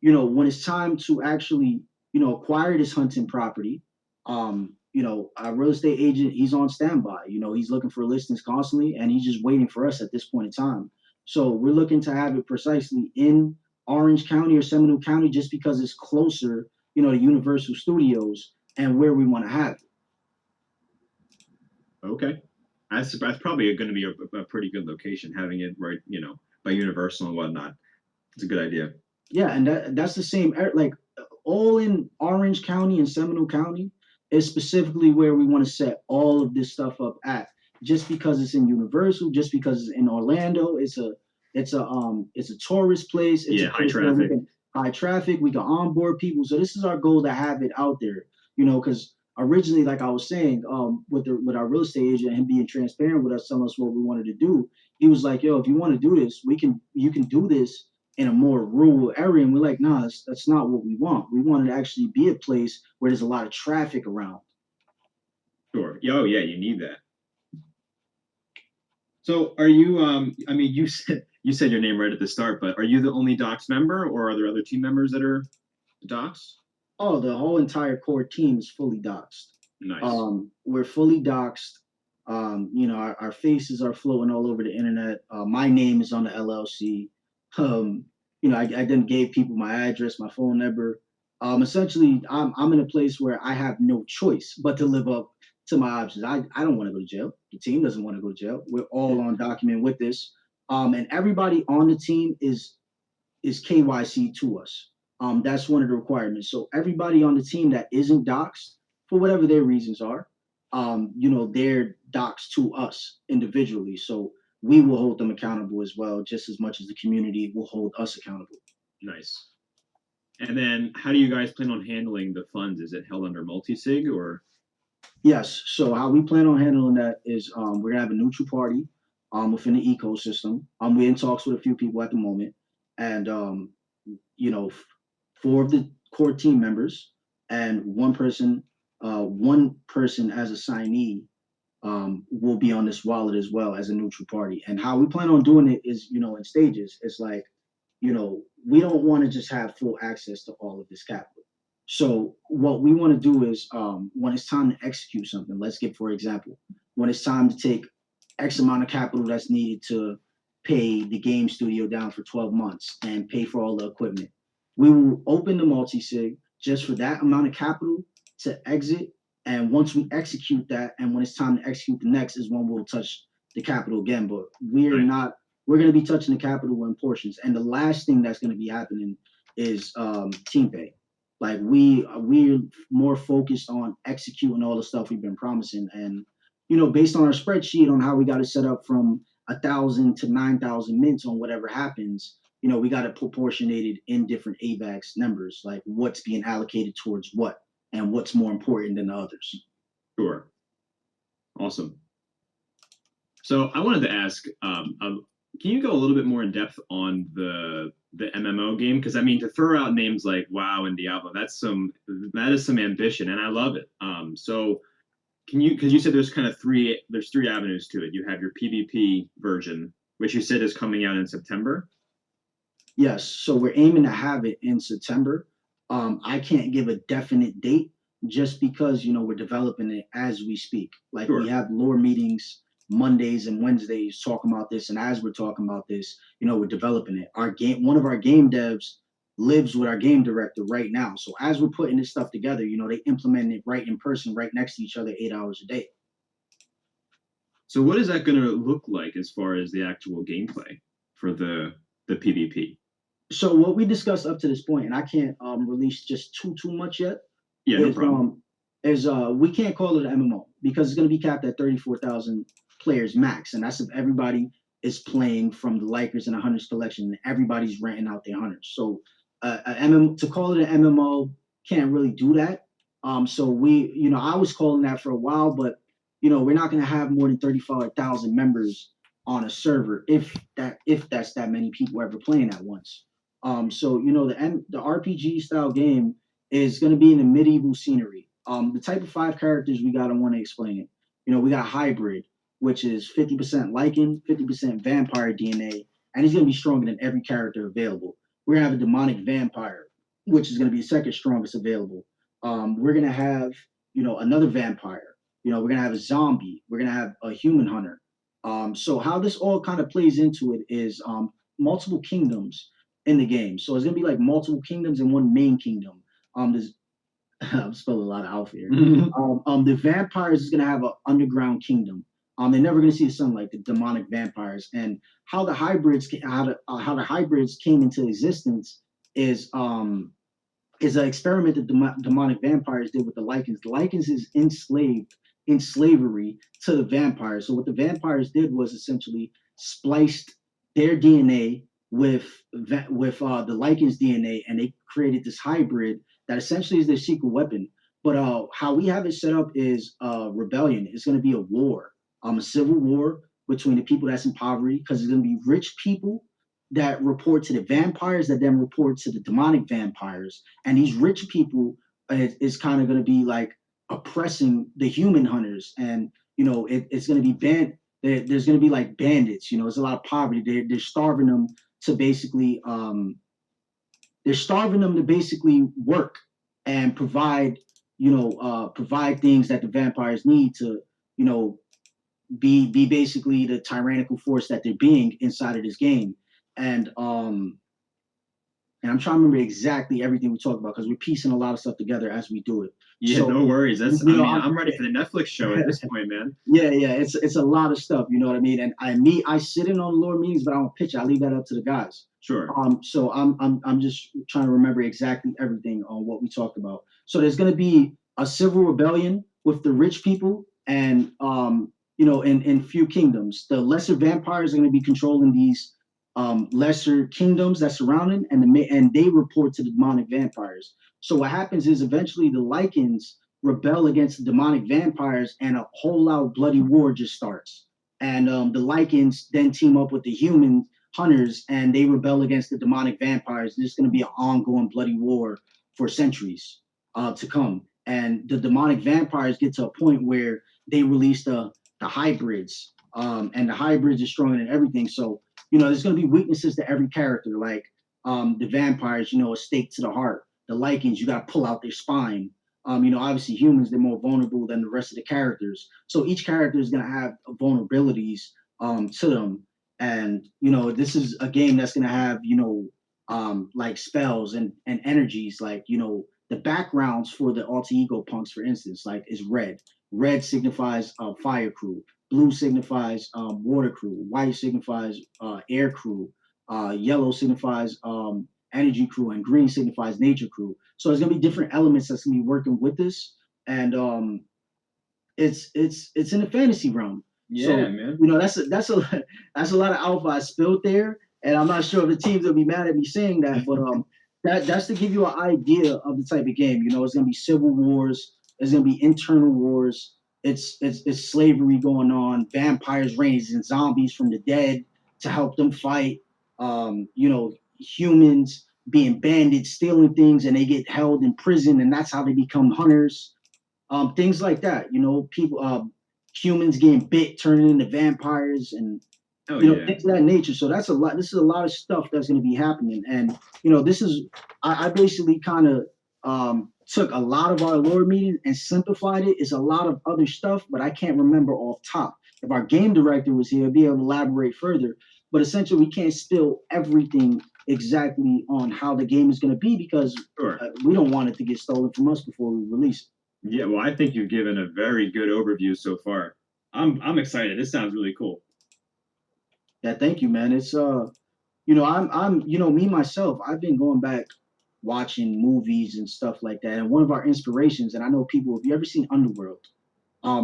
when it's time to actually acquire this hunting property, our real estate agent, he's on standby. He's looking for listings constantly, and he's just waiting for us at this point in time. So we're looking to have it precisely in Orange County or Seminole County, just because it's closer, to Universal Studios and where we want to have it. Okay, that's probably going to be a pretty good location, having it right, by Universal and whatnot. It's a good idea. Yeah, and that's the same. Like all in Orange County and Seminole County is specifically where we want to set all of this stuff up at. Just because it's in Universal, just because it's in Orlando, it's a tourist place. It's high traffic. High traffic. We can onboard people. So this is our goal to have it out there. Because originally, like I was saying, with our real estate agent, him being transparent with us, telling us what we wanted to do, he was like, "Yo, if you want to do this, you can do this in a more rural area." And we're like, "Nah, that's not what we want. We want it to actually be a place where there's a lot of traffic around." Sure. Oh yeah, you need that. So are you? I mean, you said your name right at the start, but are you the only Docs member, or are there other team members that are Docs? Oh, the whole entire core team is fully doxed. Nice. We're fully doxed. Our faces are floating all over the internet. My name is on the LLC. I then gave people my address, my phone number. Essentially, I'm in a place where I have no choice but to live up to my options. I don't want to go to jail. The team doesn't want to go to jail. We're all on document with this. And everybody on the team is KYC to us. That's one of the requirements. So everybody on the team that isn't doxed, for whatever their reasons are, they're doxed to us individually. So we will hold them accountable as well, just as much as the community will hold us accountable. Nice. And then how do you guys plan on handling the funds? Is it held under multi-sig or? Yes. So how we plan on handling that is we're gonna have a neutral party within the ecosystem. We're in talks with a few people at the moment. And 4 of the core team members and one person as a signee will be on this wallet as well as a neutral party. And how we plan on doing it is, in stages. It's like, we don't want to just have full access to all of this capital. So what we want to do is when it's time to execute something, let's get, for example, when it's time to take X amount of capital that's needed to pay the game studio down for 12 months and pay for all the equipment, we will open the multi-sig just for that amount of capital to exit. And once we execute that, and when it's time to execute the next, is when we'll touch the capital again. But we're Right. not. We're going to be touching the capital in portions. And the last thing that's going to be happening is team pay. Like we're more focused on executing all the stuff we've been promising, and based on our spreadsheet on how we got it set up from 1,000 to 9,000 mints on whatever happens, we got it proportionated in different AVAX numbers, like what's being allocated towards what and what's more important than the others. Sure. Awesome. So I wanted to ask, can you go a little bit more in depth on the MMO game? Because I mean, to throw out names like WoW and Diablo, that is some ambition, and I love it. So can you, because you said there's three avenues to it. You have your PvP version, which you said is coming out in September. Yes, so we're aiming to have it in September. I can't give a definite date just because we're developing it as we speak. Like we Sure. have lore meetings Mondays and Wednesdays talking about this, and as we're talking about this, we're developing it. One of our game devs lives with our game director right now. So as we're putting this stuff together, they implement it right in person, right next to each other, 8 hours a day. So what is that going to look like as far as the actual gameplay for the PvP? So what we discussed up to this point, and I can't release just too much yet, Yeah, no problem. Is we can't call it an MMO because it's going to be capped at 34,000 players max, and that's if everybody is playing from the Likers and the Hunters collection, and everybody's renting out their Hunters. So to call it an MMO can't really do that. So I was calling that for a while, but we're not going to have more than 35,000 members on a server if that's that many people ever playing at once. So the RPG style game is going to be in the medieval scenery. The type of 5 characters we got, I want to explain it. We got hybrid, which is 50% lichen, 50% vampire DNA, and he's going to be stronger than every character available. We're going to have a demonic vampire, which is going to be the second strongest available. We're going to have, another vampire. We're going to have a zombie. We're going to have a human hunter. So how this all kind of plays into it is multiple kingdoms in the game. So it's going to be like multiple kingdoms in one main kingdom. There's I'm spelling a lot of alpha here. The vampires is gonna have an underground kingdom. They're never gonna see the sunlight. The demonic vampires, and how the hybrids came into existence is an experiment that demonic vampires did with the lichens. The lichens is enslaved in slavery to the vampires. So what the vampires did was essentially spliced their DNA with the lichens DNA, and they created this hybrid that essentially is their secret weapon. But how we have it set up is rebellion. It's going to be a war, a civil war between the people that's in poverty, because it's going to be rich people that report to the vampires that then report to the demonic vampires. And these rich people is kind of going to be like oppressing the human hunters. And, it's going to be there's going to be like bandits. There's a lot of poverty. They're starving them to basically work and provide things that the vampires need to be basically the tyrannical force that they're being inside of this game. And I'm trying to remember exactly everything we talked about because we're piecing a lot of stuff together as we do it. Yeah, So, no worries. I'm ready for the Netflix show at this point, man. Yeah, it's a lot of stuff, you know what I mean? And I sit in on the lore meetings, but I don't pitch. I leave that up to the guys. Sure. So I'm just trying to remember exactly everything on what we talked about. So there's gonna be a civil rebellion with the rich people, and in few kingdoms. The lesser vampires are gonna be controlling these lesser kingdoms that surround them, and they report to the demonic vampires. So what happens is eventually the lichens rebel against the demonic vampires, and a whole out bloody war just starts. And the lichens then team up with the human hunters, and they rebel against the demonic vampires. There's going to be an ongoing bloody war for centuries to come. And the demonic vampires get to a point where they release the hybrids, and the hybrids are stronger than everything. So there's going to be weaknesses to every character. Like the vampires, a stake to the heart. The lichens, you got to pull out their spine. Obviously humans, they're more vulnerable than the rest of the characters. So each character is going to have vulnerabilities to them. And, this is a game that's going to have, like spells and energies, like, the backgrounds for the alter ego punks, for instance, like is red. Red signifies fire crew. Blue signifies water crew. White signifies air crew. Yellow signifies energy crew, and green signifies nature crew. So there's gonna be different elements that's gonna be working with this, and it's in the fantasy realm. Yeah, So man. that's a lot of alpha I spilled there, and I'm not sure if the teams will be mad at me saying that, but that's to give you an idea of the type of game. It's gonna be civil wars, it's gonna be internal wars, it's slavery going on, vampires raising zombies from the dead to help them fight. Humans being bandits, stealing things, and they get held in prison, and that's how they become hunters, things like that. People, humans getting bit, turning into vampires, and Oh yeah. things of that nature. So that's a lot. This is a lot of stuff that's going to be happening, and this is I basically kind of took a lot of our lore meeting and simplified it. It's a lot of other stuff, but I can't remember off top. If our game director was here, I'd be able to elaborate further. But essentially, we can't spill everything exactly on how the game is going to be because Sure. we don't want it to get stolen from us before we release it. Yeah, well, I think you've given a very good overview so far. I'm excited. This sounds really cool. Yeah, thank you, man. It's I'm me myself. I've been going back watching movies and stuff like that. And one of our inspirations, and I know people, if you ever seen Underworld,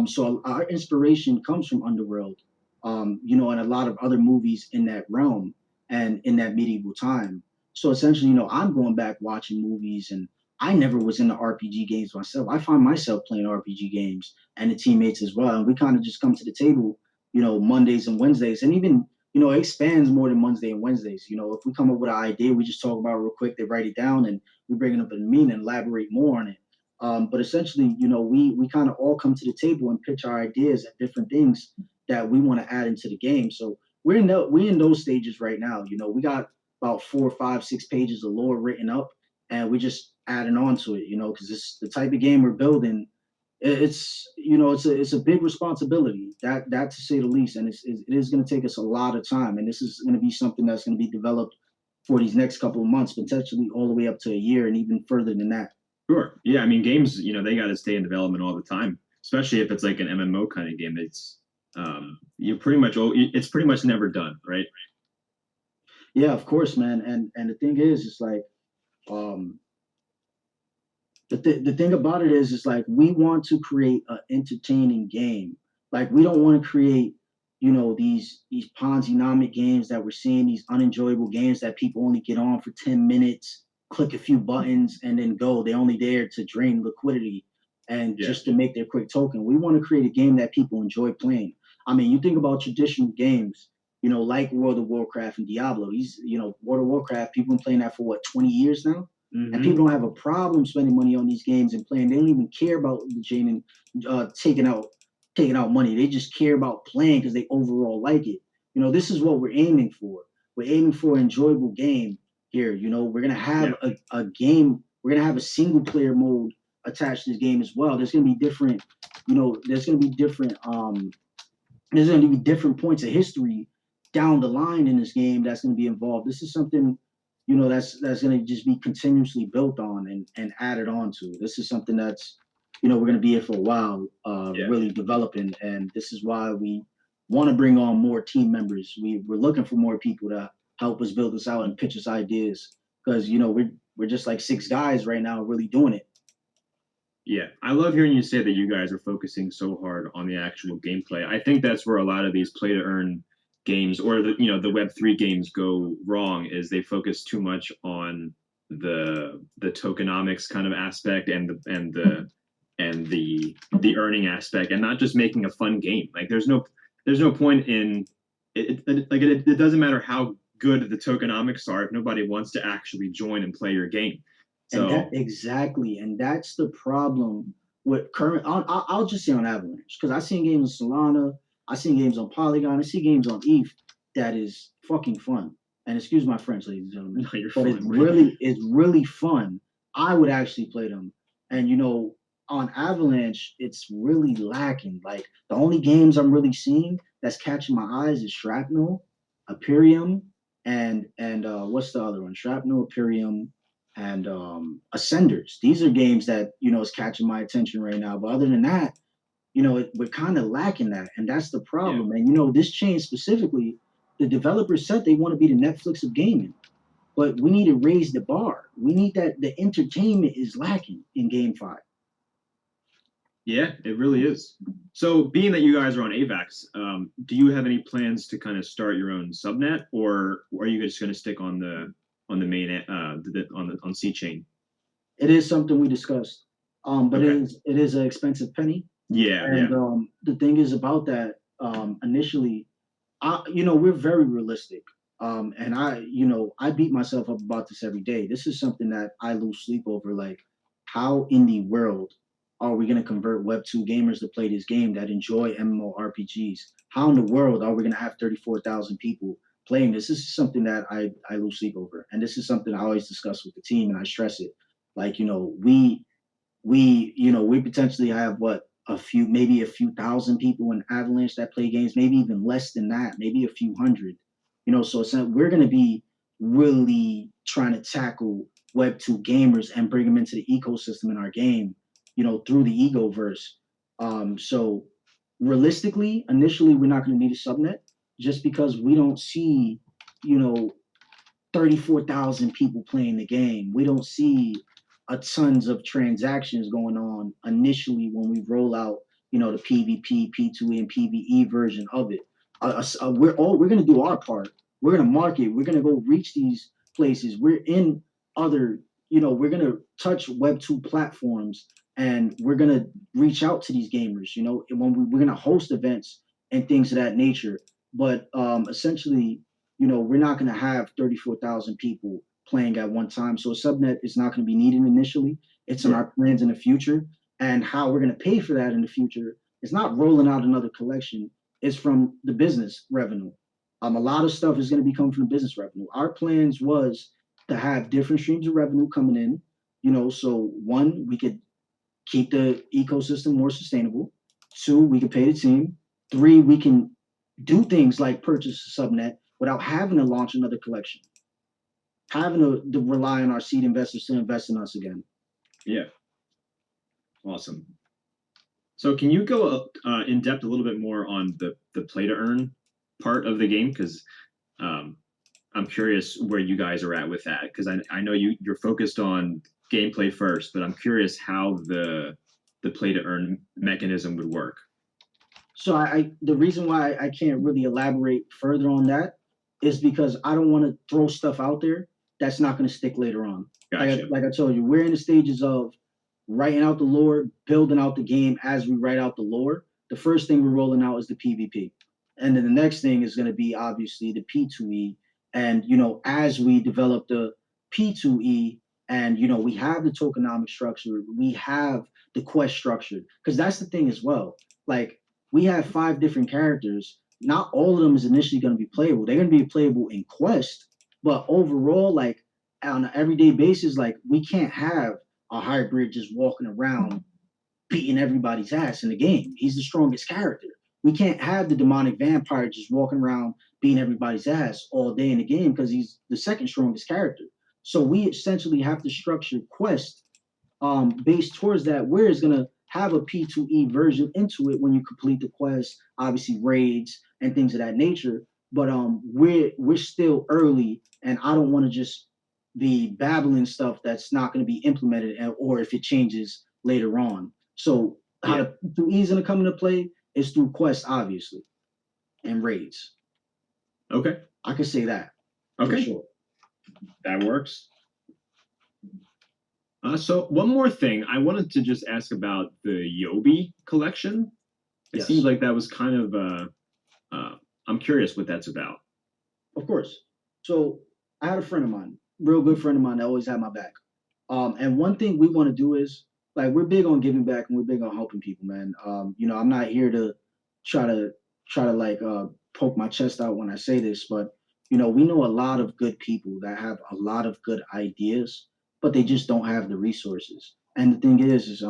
so our inspiration comes from Underworld, and a lot of other movies in that realm and in that medieval time. So essentially, I'm going back watching movies, and I never was into RPG games myself. I find myself playing RPG games and the teammates as well. And we kind of just come to the table, Mondays and Wednesdays, and even it expands more than Monday and Wednesdays. If we come up with an idea, we just talk about it real quick. They write it down, and we bring it up in a meeting and elaborate more on it. But essentially, we kind of all come to the table and pitch our ideas at different things that we want to add into the game. So we're in those stages right now. We got about 4, 5, 6 pages of lore written up, and we're just adding on to it. Because it's the type of game we're building. It's a big responsibility, that to say the least, and it is going to take us a lot of time, and this is going to be something that's going to be developed for these next couple of months, potentially all the way up to a year and even further than that. Sure. Yeah, I mean, games, they got to stay in development all the time, especially if it's like an MMO kind of game. It's pretty much never done, right? Yeah, of course, man. And the thing is, it's like um, the thing about it is like we want to create an entertaining game. Like we don't want to create, these Ponzi-nomic games that we're seeing, these unenjoyable games that people only get on for 10 minutes, click a few buttons, and then go. They're only there to drain liquidity and Yeah. just to make their quick token. We want to create a game that people enjoy playing. I mean, you think about traditional games, like World of Warcraft and Diablo. World of Warcraft, people been playing that for what, 20 years now? And Mm-hmm. people don't have a problem spending money on these games and playing. They don't even care about the chain and taking out money. They just care about playing because they overall like it. This is what we're aiming for. We're aiming for an enjoyable game here. We're gonna have Yeah. a game. We're gonna have a single player mode attached to this game as well. There's gonna be different. There's gonna be different. There's gonna be different points of history down the line in this game that's gonna be involved. This is something that's going to just be continuously built on and added on to. This is something that's we're going to be here for a while, Yeah. really developing, and this is why we want to bring on more team members. We're looking for more people to help us build this out and pitch us ideas because we're just like 6 guys right now really doing it. Yeah, I love hearing you say that you guys are focusing so hard on the actual gameplay. I think that's where a lot of these play to earn games or the Web3 games go wrong is they focus too much on the tokenomics kind of aspect and the earning aspect and not just making a fun game. Like there's no point in it doesn't matter how good the tokenomics are if nobody wants to actually join and play your game. And that So exactly, and that's the problem with current. I'll just say on Avalanche because I seen games on Solana, I seen games on Polygon, I see games on ETH that is fucking fun. And excuse my French, ladies and gentlemen, no, you're but fine. it's really fun. I would actually play them, and on Avalanche, it's really lacking. Like the only games I'm really seeing that's catching my eyes is Shrapnel, Imperium, and what's the other one? Shrapnel, Imperium, and Ascenders. These are games that is catching my attention right now. But other than that, we're kind of lacking that, and that's the Yeah. problem. And this chain specifically, the developers said they want to be the Netflix of gaming, but we need to raise the bar. We need that. The entertainment is lacking in GameFi. Yeah, it really is. So, being that you guys are on AVAX, do you have any plans to kind of start your own subnet, or are you just going to stick on the main on C chain? It is something we discussed, but Okay. it is an expensive penny. Yeah, And yeah, the thing is about that, initially, we're very realistic. And I beat myself up about this every day. This is something that I lose sleep over. Like, how in the world are we going to convert Web2 gamers to play this game that enjoy MMORPGs? How in the world are we going to have 34,000 people playing this? This is something that I lose sleep over. And this is something I always discuss with the team, and I stress it. Like, we potentially have what, maybe a few thousand people in Avalanche that play games, maybe even less than that, maybe a few hundred. So we're going to be really trying to tackle Web2 gamers and bring them into the ecosystem in our game, through the EgoVerse. So realistically, initially, we're not going to need a subnet, just because we don't see, you know, 34,000 people playing the game. We don't see a tons of transactions going on initially when we roll out, the PvP, P2E, and PvE version of it. We're gonna do our part. We're gonna market. We're gonna go reach these places. We're in other, we're gonna touch Web2 platforms, and we're gonna reach out to these gamers. When we're gonna host events and things of that nature. But essentially, we're not going to have 34,000 people playing at one time. So a subnet is not going to be needed initially. It's in sure. our plans in the future. And how we're going to pay for that in the future is not rolling out another collection. It's from the business revenue. A lot of stuff is going to be coming from the business revenue. Our plans was to have different streams of revenue coming in. So one, we could keep the ecosystem more sustainable. Two, we can pay the team. Three, we can do things like purchase a subnet without having to launch another collection, having to rely on our seed investors to invest in us again. Yeah, awesome. So, can you go in depth a little bit more on the play to earn part of the game? Because um, I'm curious where you guys are at with that. Because I know you're focused on gameplay first, but I'm curious how the play to earn mechanism would work. So the reason why I can't really elaborate further on that is because I don't want to throw stuff out there that's not going to stick later on. Gotcha. Like I told you, we're in the stages of writing out the lore, building out the game as we write out the lore. The first thing we're rolling out is the PvP. And then the next thing is going to be obviously the P2E. And, as we develop the P2E and, we have the tokenomic structure, we have the quest structure, because that's the thing as well. Like, we have 5 different characters. Not all of them is initially going to be playable. They're going to be playable in quest, but overall, like on an everyday basis, like we can't have a hybrid just walking around beating everybody's ass in the game. He's the strongest character. We can't have the demonic vampire just walking around beating everybody's ass all day in the game because he's the second strongest character. So we essentially have to structure quest based towards that, where it's gonna have a P2E version into it when you complete the quest, obviously raids and things of that nature. But we're still early, and I don't want to just be babbling stuff that's not going to be implemented, or if it changes later on. So how Yeah. the P2E is going to come into play is through quests, obviously, and raids. Okay. I could say that for Okay. sure. That works. So one more thing, I wanted to just ask about the Yobi collection. It seems Yes, like that was kind of I'm curious what that's about. of course. So I had a friend of mine, real good friend of mine, that always had my back. And one thing we want to do is, like, we're big on giving back and we're big on helping people, man. I'm not here to try to like poke my chest out when I say this, but we know a lot of good people that have a lot of good ideas, but they just don't have the resources. And the thing is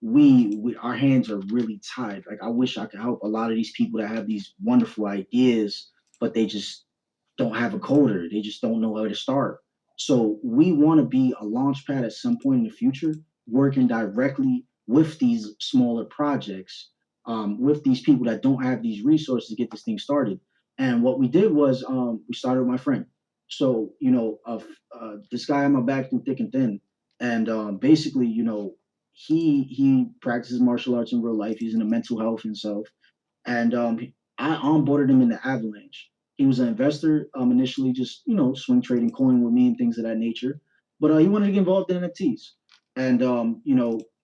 we our hands are really tied. Like, I wish I could help a lot of these people that have these wonderful ideas, but they just don't have a coder. They just don't know how to start. So we want to be a launch pad at some point in the future, working directly with these smaller projects, with these people that don't have these resources to get this thing started. And what we did was we started with my friend. So this guy on my back through thick and thin, and basically, he practices martial arts in real life. He's into mental health himself, and I onboarded him in the Avalanche. He was an investor initially, just swing trading coin with me and things of that nature. But he wanted to get involved in NFTs, and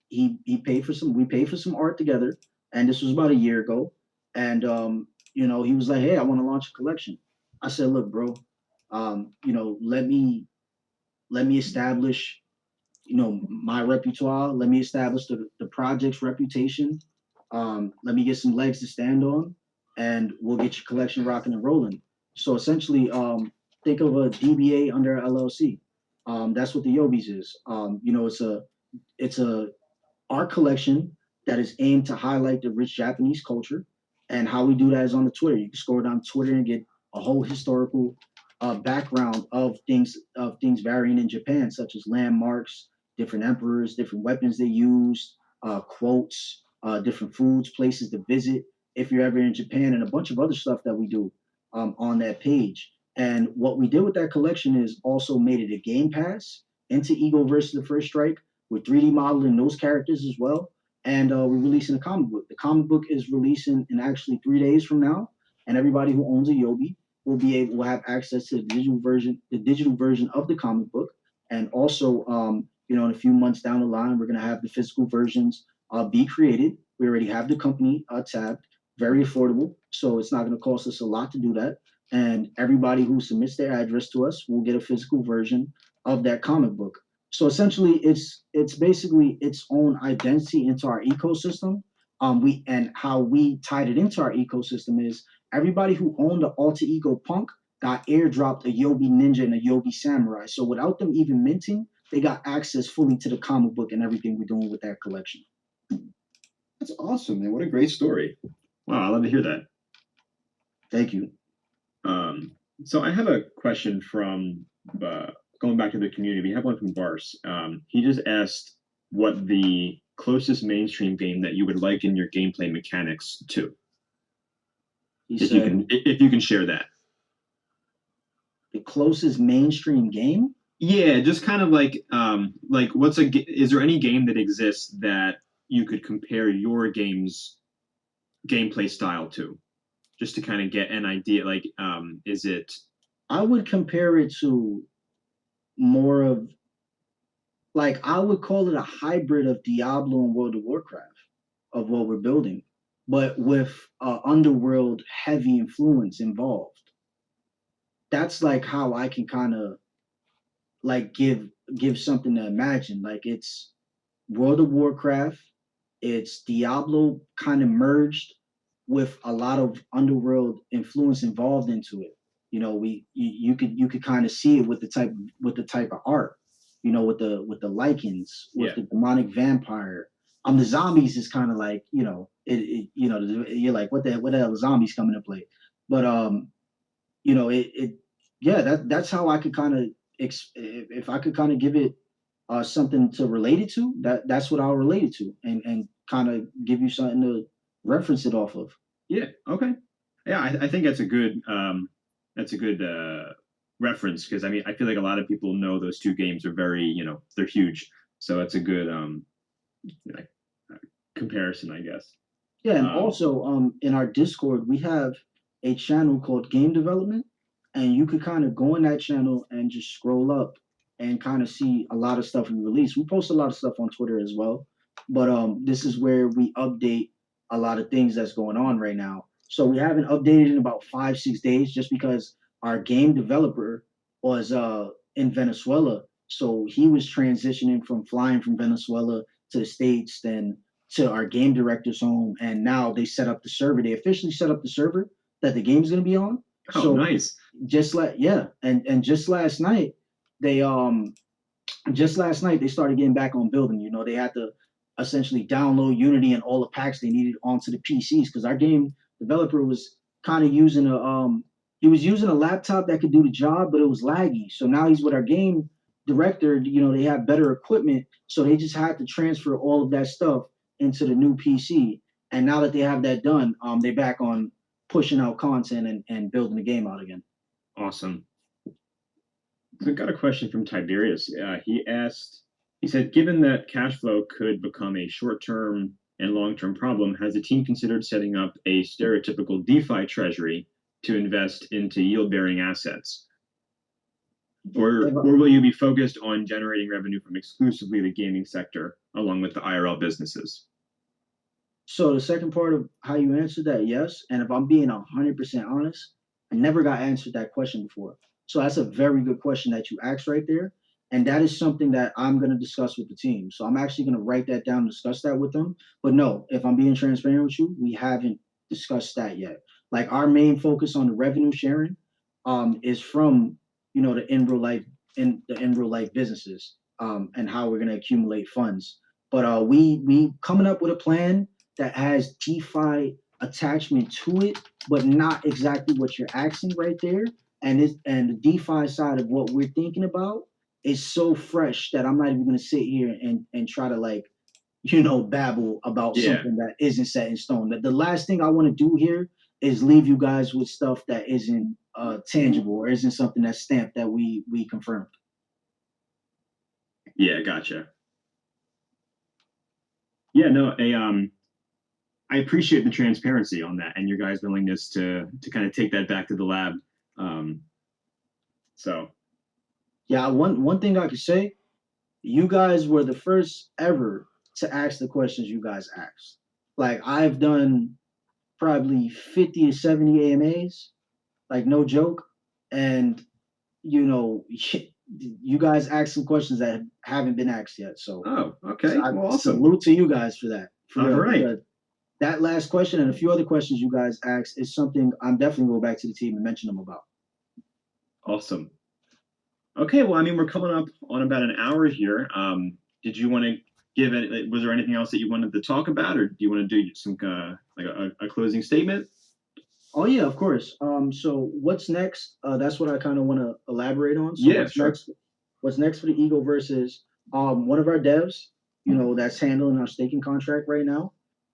he paid for some. We paid for some art together, and this was about a year ago. And he was like, "Hey, I want to launch a collection." I said, "Look, bro, let me establish my repertoire. Let me establish the project's reputation. Let me get some legs to stand on, and we'll get your collection rocking and rolling." So essentially, think of a DBA under LLC. That's what the Yobis is. It's a art collection that is aimed to highlight the rich Japanese culture. And how we do that is on the Twitter. You can scroll down Twitter and get a whole historical background of things varying in Japan, such as landmarks, different emperors, different weapons they used, quotes, different foods, places to visit if you're ever in Japan, and a bunch of other stuff that we do on that page. And what we did with that collection is also made it a game pass into EgoVerse The First Strike with 3D modeling those characters as well. And we're releasing a comic book. The comic book is releasing in actually 3 days from now, and everybody who owns a Yobi will have access to the digital version of the comic book. And also, in a few months down the line, we're going to have the physical versions be created. We already have the company tabbed, very affordable, so it's not going to cost us a lot to do that. And everybody who submits their address to us will get a physical version of that comic book. So essentially, it's basically its own identity into our ecosystem. We and how we tied it into our ecosystem is everybody who owned the alter ego punk got airdropped a Yobi Ninja and a Yobi Samurai. So without them even minting, they got access fully to the comic book and everything we're doing with that collection. That's awesome, man. What a great story. Wow, I love to hear that. Thank you. So I have a question from going back to the community. We have one from Bars. He just asked what the closest mainstream game that you would like in your gameplay mechanics to. If you can share that. The closest mainstream game? Yeah, just kind of like is there any game that exists that you could compare your game's gameplay style to? Just to kind of get an idea, is it? I would compare it to more of, I would call it a hybrid of Diablo and World of Warcraft of what we're building, but with underworld heavy influence involved. That's like how I can kind of give something to imagine. Like it's World of Warcraft, it's Diablo kind of merged with a lot of underworld influence involved into it. You could kind of see it with the type of art, with the lichens, with the demonic vampire. The zombies is kind of like, you're like, what the hell is zombies coming to play? But that's how I could kind of if I could kind of give it something to relate it to, that's what I'll relate it to, and kind of give you something to reference it off of. Yeah. Okay. Yeah, I think that's a good reference, because I mean I feel like a lot of people know those two games are very, they're huge, so that's a good comparison, I guess. Yeah, and also in our Discord we have a channel called Game Development, and you could kind of go in that channel and just scroll up and kind of see a lot of stuff we release. We post a lot of stuff on Twitter as well, but this is where we update a lot of things that's going on right now. So we haven't updated in about 5-6 days, just because our game developer was in Venezuela, so he was transitioning from flying from Venezuela to the States, then to our game director's home, and now they set up the server. They officially set up the server that the game's going to be on. Oh, so nice. And just last night they started getting back on building. They had to essentially download Unity and all the packs they needed onto the PCs, because our game developer was kind of using he was using a laptop that could do the job, but it was laggy. So now he's with our game director. You know, they have better equipment, so they just had to transfer all of that stuff into the new PC. And now that they have that done, they're back on pushing out content and building the game out again. Awesome. So I got a question from Tiberius. He said, given that cash flow could become a short-term and long-term problem, has the team considered setting up a stereotypical DeFi treasury to invest into yield-bearing assets? Or will you be focused on generating revenue from exclusively the gaming sector along with the IRL businesses? So the second part of how you answered that, yes. And if I'm being 100% honest, I never got answered that question before. So that's a very good question that you asked right there. And that is something that I'm going to discuss with the team. So I'm actually going to write that down and discuss that with them. But no, if I'm being transparent with you, we haven't discussed that yet. Like our main focus on the revenue sharing is from, you know, the in real life businesses and how we're going to accumulate funds. But we coming up with a plan that has DeFi attachment to it, but not exactly what you're asking right there. And the DeFi side of what we're thinking about is so fresh that I'm not even gonna sit here and try to like, you know, babble about something that isn't set in stone. The last thing I want to do here is leave you guys with stuff that isn't tangible or isn't something that's stamped that we confirmed. Yeah, gotcha. Yeah, no, I appreciate the transparency on that and your guys' willingness to kind of take that back to the lab. Um, so Yeah, one thing I could say, you guys were the first ever to ask the questions you guys asked. Like I've done probably 50 to 70 AMAs, like no joke. And you know, you guys asked some questions that haven't been asked yet. So, oh, okay. I Well, awesome. salute to you guys for that. For All real. right. That last question and a few other questions you guys asked is something I'm definitely going back to the team and mention them about. Awesome. Okay, well, I mean, we're coming up on about an hour here. Did you want to give it? Was there anything else that you wanted to talk about, or do you want to do some like a closing statement? Oh yeah, of course. So what's next? That's what I kind of want to elaborate on. So Yeah, what's sure. next? What's next for the EgoVerse is one of our devs, you know, that's handling our staking contract right now.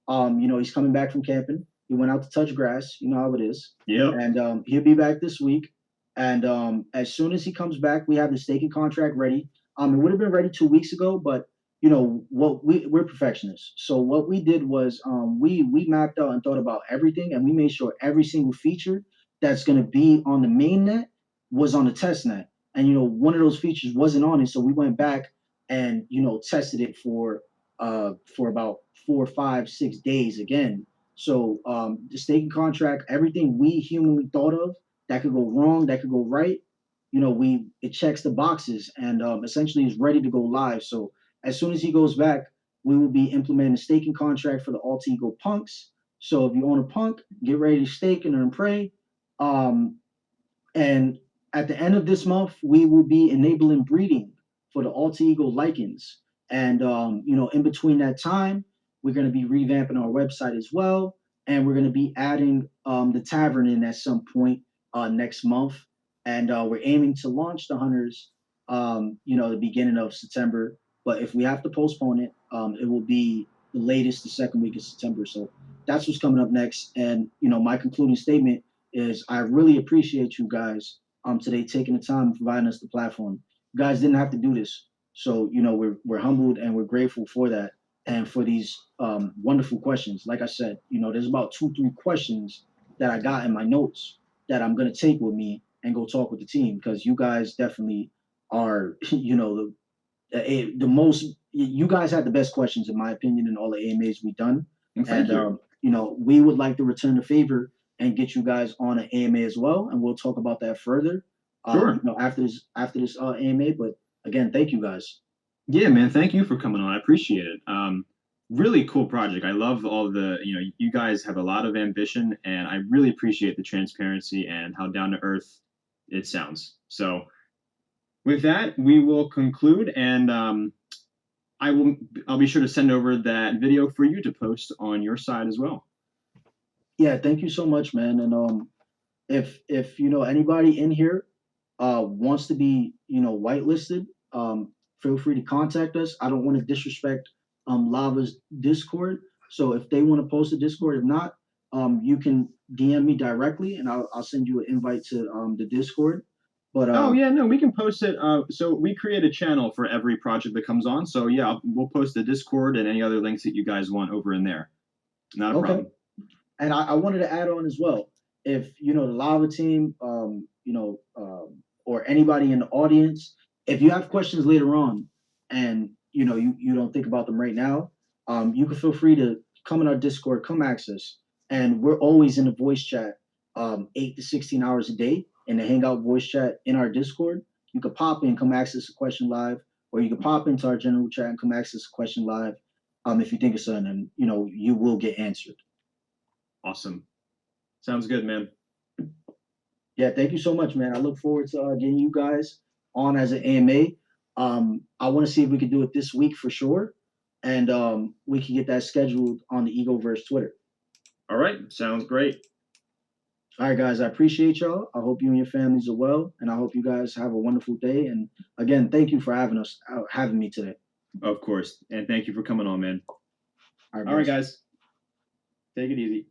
You know, he's coming back from camping. He went out to touch grass. You know how it is. Yep. And he'll be back this week. And as soon as he comes back, we have the staking contract ready. It would have been ready 2 weeks ago, but you know what we're perfectionists. So what we did was we mapped out and thought about everything, and we made sure every single feature that's going to be on the main net was on the test net. And you know, one of those features wasn't on it, so we went back and you know tested it for about 4, 5, 6 days again. So the staking contract, everything we humanly thought of that could go wrong, that could go right, you know, it checks the boxes and essentially is ready to go live. So as soon as he goes back, we will be implementing a staking contract for the Alt Ego punks. So if you own a punk, get ready to stake and earn prey. Um, and at the end of this month, we will be enabling breeding for the alter ego lichens. And you know, in between that time, we're going to be revamping our website as well, and we're going to be adding the tavern in at some point next month. And we're aiming to launch the hunters, you know, the beginning of September. But if we have to postpone it, it will be the latest the second week of September. So that's what's coming up next. And you know, my concluding statement is I really appreciate you guys today taking the time and providing us the platform. You guys didn't have to do this. So, you know, we're humbled and we're grateful for that and for these wonderful questions. Like I said, you know, there's about 2, 3 questions that I got in my notes that I'm gonna take with me and go talk with the team because you guys definitely are, you know, the most. You guys had the best questions in my opinion in all the AMAs we've done, Well, thank you. you know, we would like to return the favor and get you guys on an AMA as well, and we'll talk about that further. Sure. You know, after this AMA. But again, thank you guys. Yeah, man. Thank you for coming on. I appreciate it. Really cool project. I love all the, you guys have a lot of ambition, and I really appreciate the transparency and how down to earth it sounds. So, with that, we will conclude, and I'll be sure to send over that video for you to post on your side as well. Yeah, thank you so much, man. And if anybody in here wants to be whitelisted, feel free to contact us. I don't want to disrespect Lava's Discord, so if they want to post a Discord, if not, you can DM me directly, and I'll send you an invite to the Discord. But Oh yeah, no, we can post it. So we create a channel for every project that comes on. So yeah, we'll post the Discord and any other links that you guys want over in there. Not a okay. problem. And I wanted to add on as well. If the Lava team, or anybody in the audience, if you have questions later on, and you don't think about them right now, you can feel free to come in our Discord, come access, and we're always in the voice chat, 8 to 16 hours a day in the Hangout voice chat in our Discord. You could pop in, come access a question live, or you can pop into our general chat and come access a question live. If you think of something, and you will get answered. Awesome. Sounds good, man. Yeah, thank you so much, man. I look forward to getting you guys on as an AMA. I want to see if we can do it this week for sure, and we can get that scheduled on the EgoVerse Twitter. All right, sounds great. All right, guys, I appreciate y'all. I hope you and your families are well, and I hope you guys have a wonderful day. And again, thank you for having me today. Of course, and thank you for coming on, man. All right, All right, guys, take it easy.